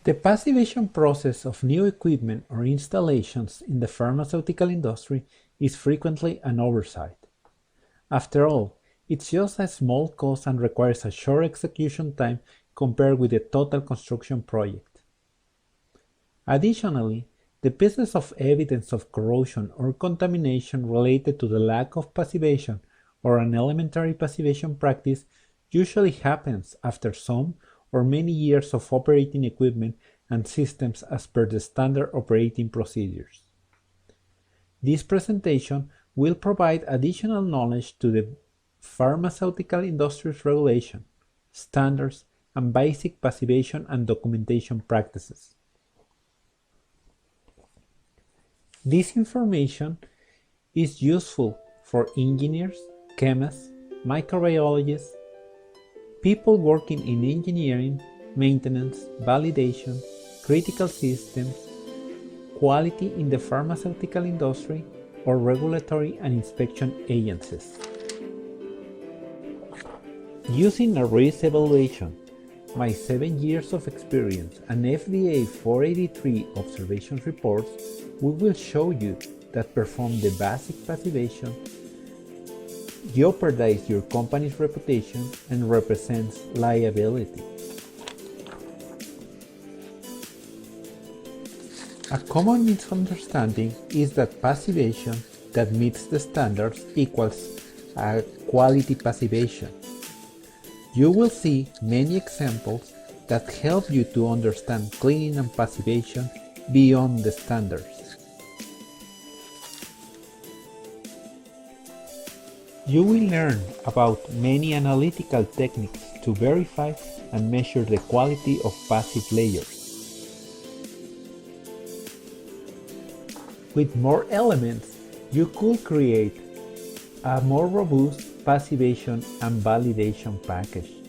The passivation process of new equipment or installations in the pharmaceutical industry is frequently an oversight. After all, it's just a small cost and requires a short execution time compared with the total construction project. Additionally, the presence of evidence of corrosion or contamination related to the lack of passivation or an elementary passivation practice usually happens after some or many years of operating equipment and systems as per the standard operating procedures. This presentation will provide additional knowledge to the pharmaceutical industry's regulation, standards, and basic passivation and documentation practices. This information is useful for engineers, chemists, microbiologists, people working in engineering, maintenance, validation, critical systems, quality in the pharmaceutical industry, or regulatory and inspection agencies. Using a risk evaluation, my 7 years of experience, and FDA 483 observation reports, we will show you that perform the basic passivation jeopardize your company's reputation and represents liability. A common misunderstanding is that passivation that meets the standards equals a quality passivation. You will see many examples that help you to understand cleaning and passivation beyond the standards. You will learn about many analytical techniques to verify and measure the quality of passive layers. With more elements, you could create a more robust passivation and validation package.